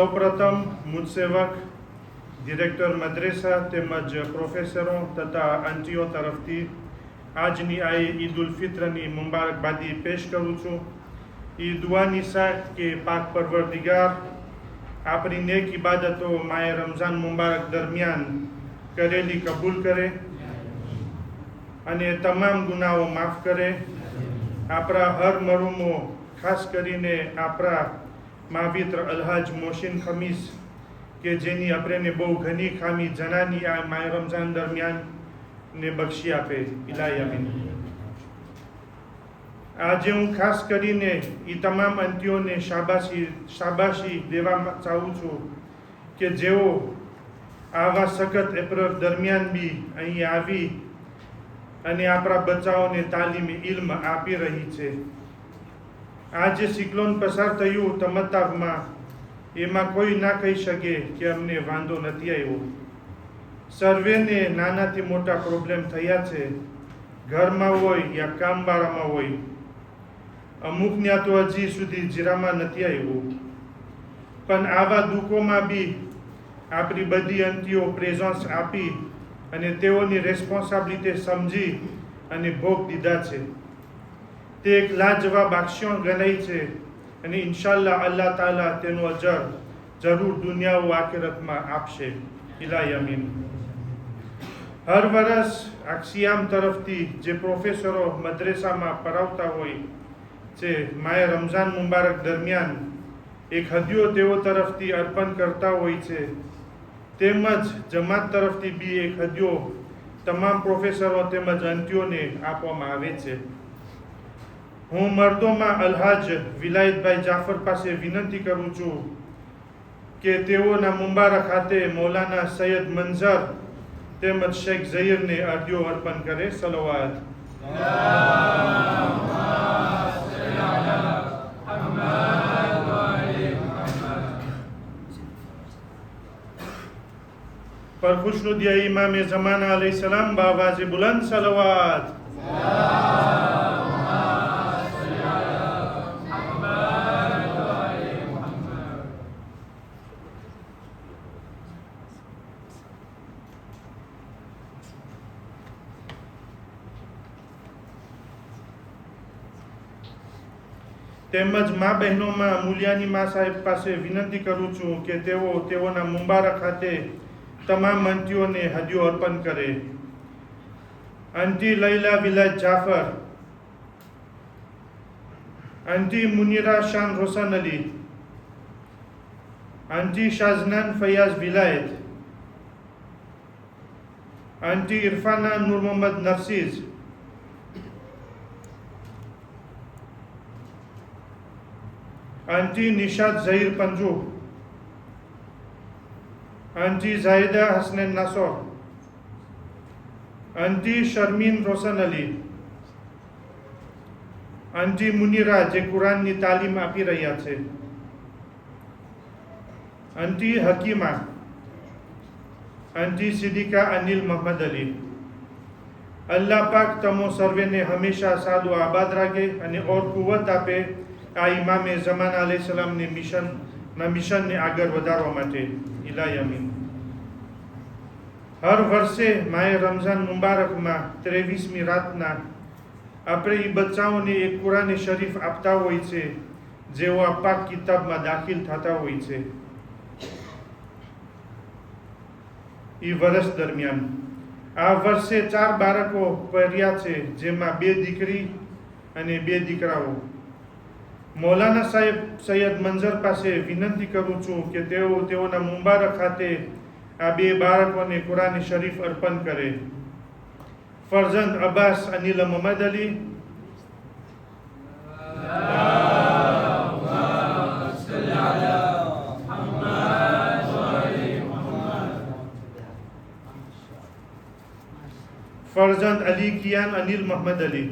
સૌપ્રથમ મુજસેવક ડિરેક્ટર મદ્રેસા તેમજ પ્રોફેસરો તથા આંટીઓ તરફથી આજની આ ઈદ ઉલ ફિત્રની મુબારકબાદી પેશ કરું છું। એ દુઆની સાથ કે પાક પરવરદિગાર આપણી નેક ઇબાદતો માએ રમઝાન મુબારક દરમિયાન કરેલી કબૂલ કરે અને તમામ ગુનાઓ માફ કરે। આપણા હર મરુમો ખાસ કરીને આપણા માવિત્ર અલ્હાજ મોહસિન ખમીસ કે જેની આપણે બહુ ઘણી ખામી જનાની આ માય રમઝાન દરમિયાન ને બક્ષી આપે ઇલાહી આમીન। આજે હું ખાસ કરીને એ તમામ અંતીઓને શાબાશી દેવા ચાહું છું કે જેઓ આવા સખત એપ્રોચ દરમિયાન બી અહીં આવી અને આપણા બચ્ચાઓને તાલીમ ઇલ્મ આપી રહી છે। આ જે સિક્લોન પસાર થયું તમતાવમાં એમાં કોઈ ના કહી શકે કે અમને વાંધો નથી આવ્યો। સર્વેને નાનાથી મોટા પ્રોબ્લેમ થયા છે, ઘરમાં હોય યા કામવાળામાં હોય। અમુકને તો હજી સુધી જીરામાં નથી આવ્યું, પણ આવા દુઃખોમાં બી આપણી બધી અંતીઓ પ્રેઝન્સ આપી અને તેઓની રેસ્પોન્સિબિલિટી સમજી અને ભોગ દીધા છે। તે એક લાજવાબ એક્શન ગણાય છે અને ઇન્શાલ્લાહ અલ્લાહ તાલા તેનો અજર જરૂર દુનિયા આખિરતમાં આપશે ઇલાહી આમીન। હર વર્ષ આક્ષિયામ તરફથી જે પ્રોફેસરો મદ્રેસામાં પઢાવતા હોય છે, માએ રમઝાન મુબારક દરમિયાન એક હદીઓ તેઓ તરફથી અર્પણ કરતા હોય છે, તેમજ જમાત તરફથી બી એક હદીઓ તમામ પ્રોફેસરો તેમજ અંતીઓને આપવામાં આવે છે। હું મર્દોમાં અલ્હાજ વિલાયતભાઈ જાફર પાસે વિનંતી કરું છું કે તેઓના મુબારક હાથે મૌલાના સૈયદ મંઝર તેમજ શેખ ઝહીરને અરદીઓ અર્પણ કરે। સલવાત। पर खुशनुदिया इमाम ज़माना अलैहिस्सलाम बावाज़े बुलंद सलवात। તેમજ મા બહેનોમાં મૂલ્યાની મા સાહેબ પાસે વિનંતી કરું છું કે તેઓના મુબારક હાથે તમામ અંતીઓને હદીઓ અર્પણ કરે। અંતી લૈલા વિલાયત Jafar, aunty Munira Shan Roshan Ali, aunty Shaznan Faiyaz Vilayat, aunty Irfana Noor Mohammad Narsis, aunty Nishad Zaheer Panju, aunty Zahida Hasnain Nasor, aunty Sharmin Roshan Ali, aunty Munira जे कुरानની તાલીમ આપી રહ્યા છે, अंटी हकीमा, अंटी सिद्दीका अनिल मोहम्मद अली। अल्लाह पाक तमो सर्वेने हमेशा सादो आबाद राखे અને ઓર કુવત આપે આ ઇમામે ઝમાના અલૈહિસ્સલામને મિશનને આગળ વધારવા માટે ઇલાહી આમીન। હર વર્ષે માએ રમઝાન મુબારકમાં 23મી રાતના આપણે એ બચ્ચાઓને એક કુરાન શરીફ આપતા હોય છે, જેઓ આ પાક કિતાબમાં દાખલ થતા હોય છે। એ વર્ષ દરમિયાન આ વર્ષે 4 બાળકો પડ્યા છે, જેમાં 2 દીકરી અને 2 દીકરાઓ। મૌલાના સાહેબ સૈયદ મંઝર પાસે વિનંતી કરું છું કે તેઓના મુબારક હાથે આ 2 બાળકોને કુરાન શરીફ અર્પણ કરે। ફરજંદ અબ્બાસ અનિલ મોહમ્મદ અલી, फरजंद अली कियान अनिल मोहम्मद अली,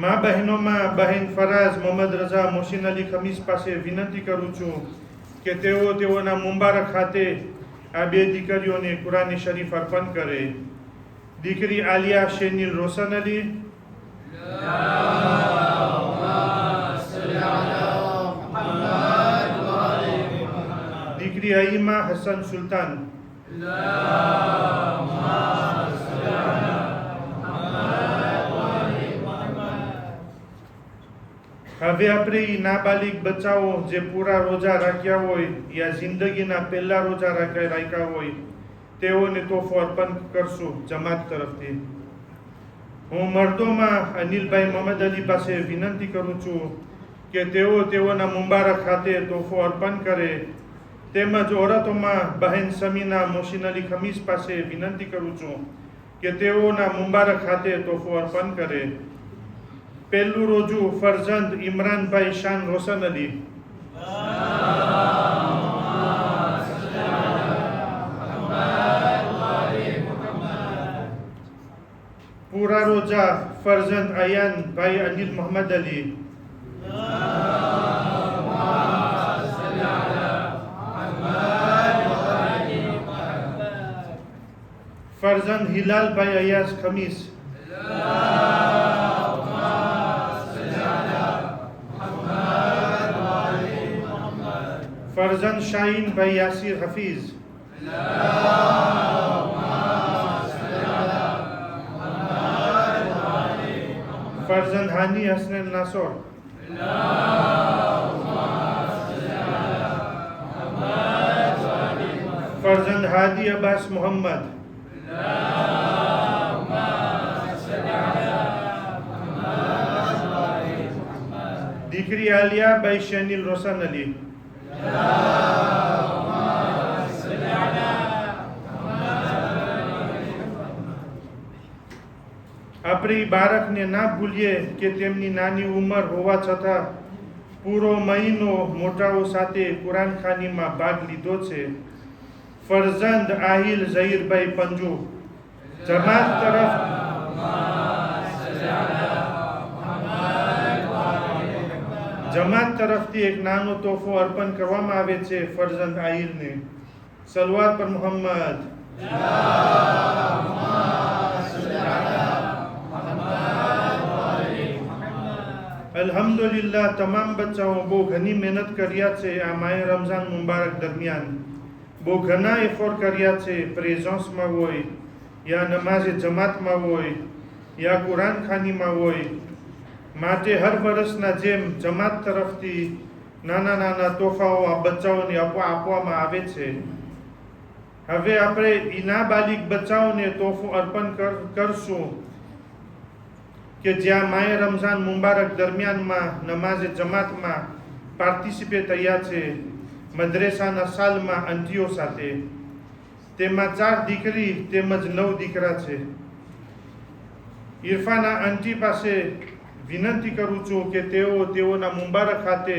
माँ बहनों बहन फराज मोहम्मद रजा मोहसिन अली खमीस પાસે વિનંતી કરું છું કે તેઓના મુબારક હાથે આ 2 દીકરીઓને કુરાન શરીફ અર્પણ કરે। દીકરી આલિયા શેનિલ રોશન અલી, દીકરી અઈમા હસન સુલતાન, હવે આપણે એ નાબાલિગ બચ્ચાઓ જે પૂરા રોજા રાખ્યા હોય યા જિંદગીના પહેલા રોજા રાખ્યા હોય તેઓને તોહફો અર્પણ કરશું જમાત તરફથી. હું મર્દોમાં અનિલભાઈ મોહમ્મદ અલી પાસે વિનંતી કરું છું કે તેઓના મુબારક ખાતે તોહફો અર્પણ કરે. તેમજ ઓરતોમાં બહેન સમીના મોશીન અલી ખમીસ પાસે વિનંતી કરું છું કે તેઓના મુબારક ખાતે તોહફો અર્પણ કરે. પહેલું રોજુ ફરજંદ ઇમરાનભાઈ શાન રોશન અલી, પૂરા રોજા ફરજંદ અયાનભાઈ અનિલ મોહમ્મદ અલી, ફરજંદ હિલાલભાઈ અયાઝ ખમીસ, फरजंद शाहीन भाई यासिर हफीज, फरजंद हानी हसन नासोर, फरजंद हादी अब्बास मोहम्मद, દીકરી આલિયા ભાઈ શેનિલ રોશન અલી, આપણી બાળકને ના ભૂલીએ કે તેમની નાની ઉંમર હોવા છતાં પૂરો મહિનો મોટાઓ સાથે કુરાનખાનીમાં ભાગ લીધો છે. ફરજંદ આહિલ ઝહીરભાઈ પંજુ, જમાત તરફથી એક નાનો તોહફો અર્પણ કરવામાં આવે છે ફરજંદ આહિલને. સલવાત પર મોહમ્મદ. અલ્હમ્દુલિલ્લાહ, તમામ બચ્ચાઓ બહુ ઘણી મહેનત કર્યા છે આ માહે રમઝાન મુબારક દરમિયાન. બહુ ઘણા એફોર્ટ કર્યા છે, પ્રેઝન્સમાં હોય યા નમાઝે જમાતમાં હોય યા કુરાનખાનીમાં હોય. માટે હર વર્ષના જેમ જમાત તરફથી નાના નાના તોહફાઓ આ બચ્ચાઓને આપવામાં આવે છે. હવે આપણે નાબાલિગ બચ્ચાઓને તોહફો અર્પણ કરશું કે જ્યાં માહે રમઝાન મુબારક દરમિયાનમાં નમાઝે જમાતમાં પાર્ટિસિપેટ થયા છે મદ્રેસાના સાલમાં આંટીઓ સાથે. તેમાં 4 દીકરી તેમજ 9 દીકરા છે. ઇરફાના આંટી પાસે વિનંતી કરું છું કે તેઓના મુબારક ખાતે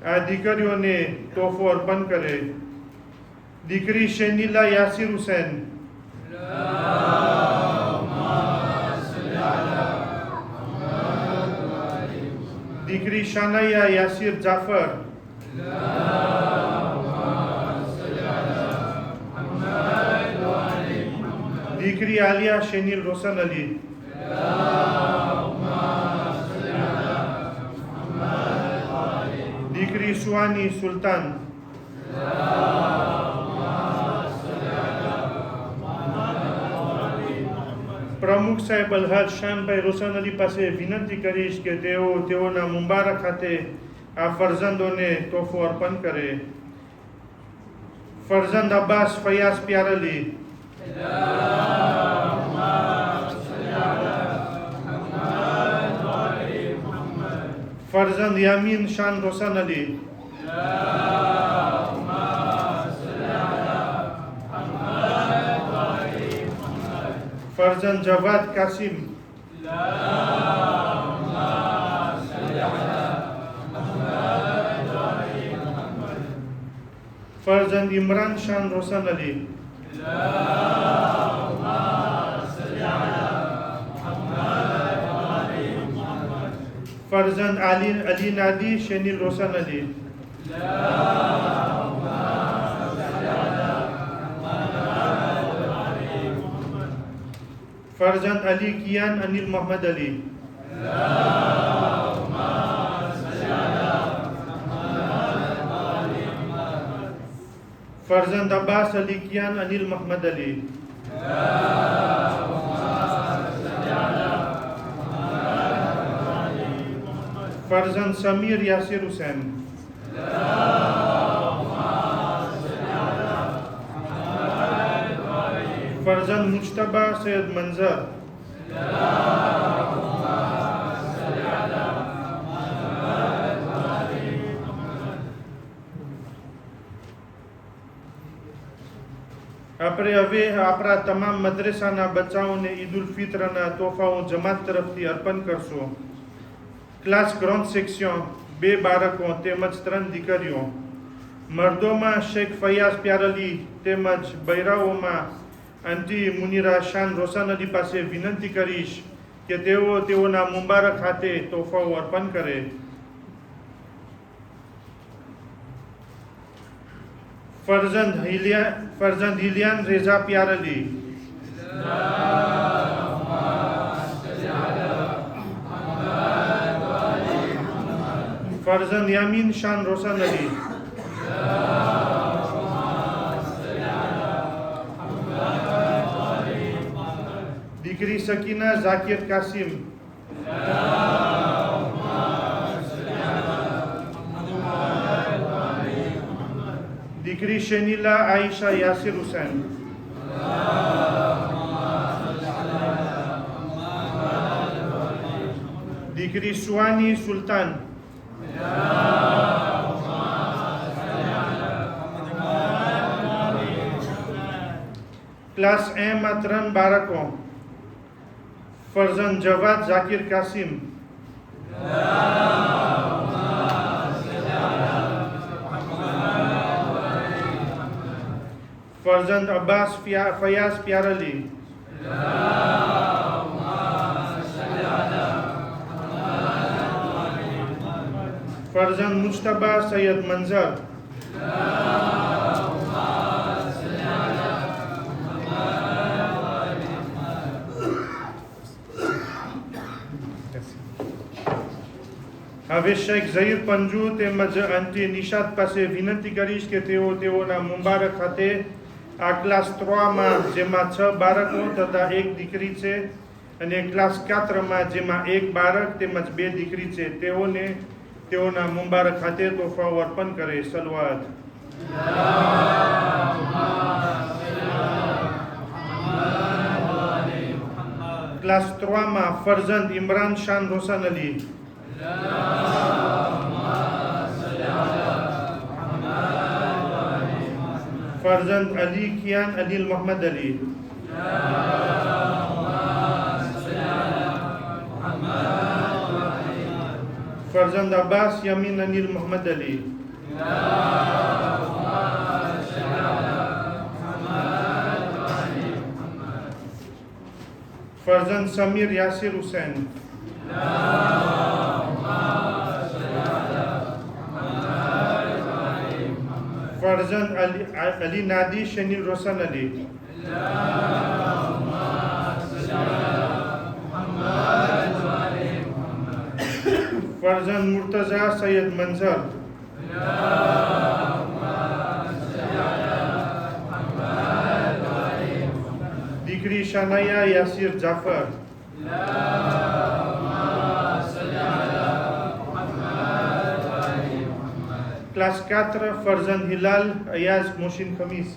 આ દીકરીઓને તોહફો અર્પણ કરે. દીકરી શેનિલા યાસિર હુસૈન, દીકરી શાનૈયા યાસિર જાફર, દીકરી આલિયા શેનિલ રોશન અલી, દીકરી સુહાની સુલતાન, પ્રમુખ સાહેબ અલહાજ શાનભાઈ રોશન અલી પાસે વિનંતી કરીશ કે તેઓના મુબારક ખાતે આ ફરજંદોને તોહફો અર્પણ કરે. ફરજંદ અબ્બાસ ફયાઝ પ્યાર અલી, फरजंद यामीन शान रोशन अली, फरजंद जवाद कासिम, फरजंद इमरान शान रोशन अली, फरजंद अली नादी शेनिल रोशन अली, फरजंद अली कियान अनिल मोहम्मद अली, फरजंद अब्बास अली कियान अनिल मोहम्मद अली, फरजंद समीर यासिर हुसैन, फरजंद मुश्तबा सैयद मंजर, આપણે હવે આપણા તમામ મદ્રેસાના બચ્ચાઓને ઈદ ઉલ ફિત્રના તોહફાઓ જમાત તરફથી અર્પણ કરશો. ક્લાસ ગ્રોન્ડ સેક્શન 2 બાળકો તેમજ 3 દીકરીઓ, મર્દોમાં શેખ ફયાઝ પ્યારલી તેમજ બૈરાઓમાં આંટી મુનિરા શાન રોશન અલી પાસે વિનંતી કરીશ કે તેઓ તેઓના મુબારક હાથે તોહફાઓ અર્પણ કરે. फरजंद हिलियान रेजा प्यार अली, फरजंद यामीन शान रोशन अली, दीकरी सकीना जाकिर कासिम, दीकरी शनीला आयशा यासिर हुसैन, दीकरी सुहानी सुल्तान, क्लास एम માં 3 બાળકો, फरजंद जवाद जाकिर कासिम, फरजंद अब्बास फयाज प्यार अली, फरजंद मुश्तबा सैयद मंजर, હવે શેખ ઝહીર પંજુ તેમજ આંટી નિશાદ પાસે વિનંતી કરીશ કે તેઓ તેઓના મુબારક હાથે આ ક્લાસ 3માં જેમાં 6 બાળકો તથા 1 દીકરી છે અને ક્લાસ 4માં જેમાં 1 બાળક તેમજ 2 દીકરી છે તેઓને તેઓના મુબારક હાથે તોહફાઓ અર્પણ કરે. સલવાત. ક્લાસ 3માં ફરજંદ ઇમરાન શાન રોશન અલી, फरजंद अली कियान अनिल मोहम्मद अली, फरजंद अब्बास यमीन अनिल मोहम्मद अली, फरजंद समीर यासिर हुसैन, फरजंद अली नादी शनील रोशन अली, फरजंद मुर्तजा सैयद मंजर, दीकरी शानाया यासिर जाफर, क्लास 4 फरजंद हिलाल अयाज मोशिन खमीस,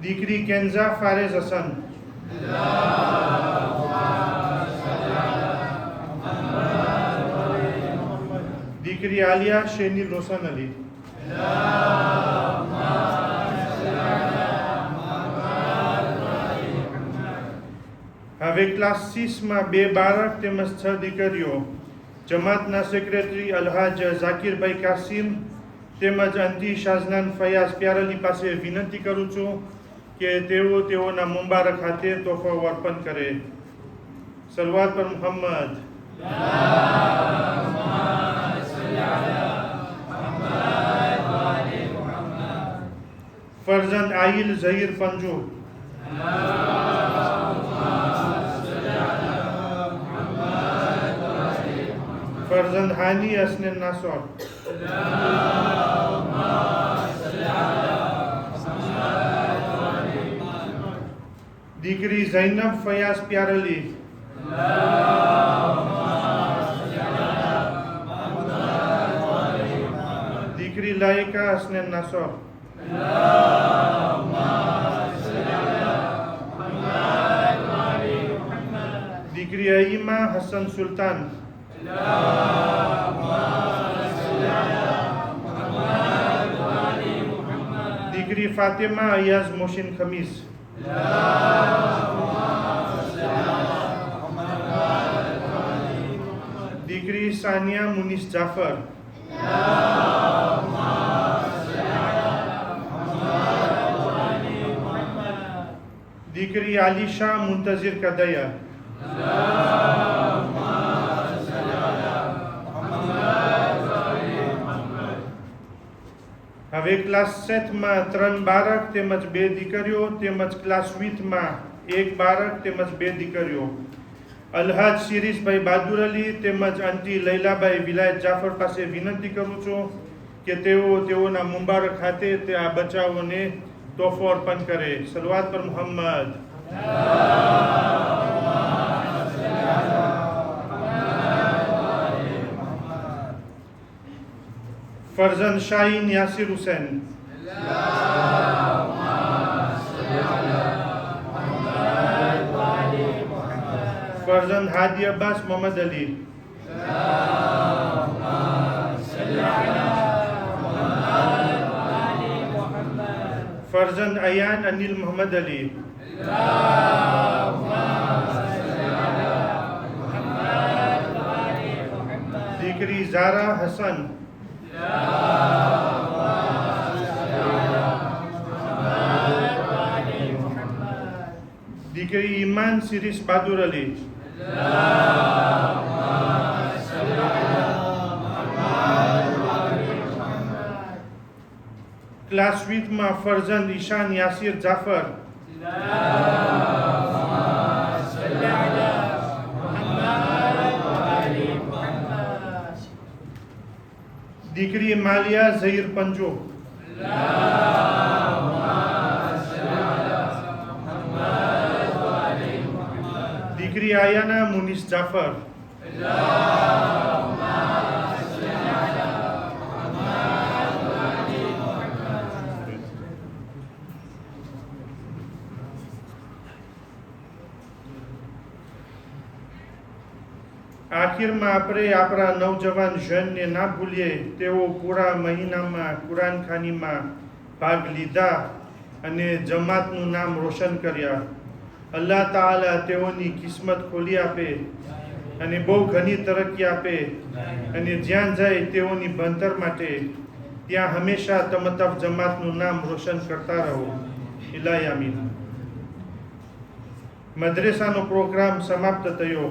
दीकरी केंजा फारेज हसन, दीकरी आलिया शेनील रोशन अली. હવે ક્લાસ 6માં 2 બાળક તેમજ 6 દીકરીઓ, જમાતના સેક્રેટરી અલહાજ ઝાકીરભાઈ કાસિમ તેમજ આંટી શાઝનાન ફયાઝ પ્યારલી પાસે વિનંતી કરું છું કે તેઓ તેઓના મુબારક હાથે તોહફાઓ અર્પણ કરે. સલવાત પર Muhammad. Allahumma salli ala Muhammad. फर्जंद आइल ज़हीर पंजू, फर्जंद हानी असनन नासर, दीकरी ज़ैनब फयाज प्यारली, दीकरी लायका असनन नासर, दीकरी अईमा हसन सुल्तान, दीकरी फातिमा अयाज मोशिन खमीस, दीकरी सानिया मुनीस जाफर, दीकरी आलिशा मुंतजिर कदया, હવે ક્લાસ 7માં 3 બાળક તેમજ 2 દીકરીઓ તેમજ ક્લાસ 8માં 1 બાળક તેમજ 2 દીકરીઓ અલહાજ શિરીષભાઈ બહાદુર અલી તેમજ આંટી લૈલાભાઈ વિલાયત જાફર પાસે વિનંતી કરું છું કે તેઓના મુબારક હાથે તે આ બચ્ચાઓને તોહફો અર્પણ કરે. સલવાત પર મોહમ્મદ. फर्जंद शाहीन यासिर हुसैन, फर्जंद हादी अब्बास मोहम्मद अली, फर्जंद अयान अनिल मोहम्मद अली, दीकरी ज़ारा हसन, दीकरी ईमान शिरीष बहादुर अली, क्लास 8માં फर्जंद ईशान यासिर जाफर, दीकरी मालिया ज़हीर पंजो, दीकरी आयाना मुनीस जाफर, આખિરમાં આપણે આપણા નવજવાન જનને ના ભૂલીએ. તેઓ પૂરા મહિનામાં કુરાનખાનીમાં ભાગ લીધા અને જમાતનું નામ રોશન કર્યા. અલ્લાહ તાઆલા તેઓની કિસ્મત ખોલી આપે અને બહુ ઘણી તરક્કી આપે અને જ્યાં જાય તેઓની ભણતર માટે ત્યાં હંમેશા તમતફ જમાતનું નામ રોશન કરતા રહો. ઇલાહી આમીન. મદ્રેસાનો પ્રોગ્રામ સમાપ્ત થયો.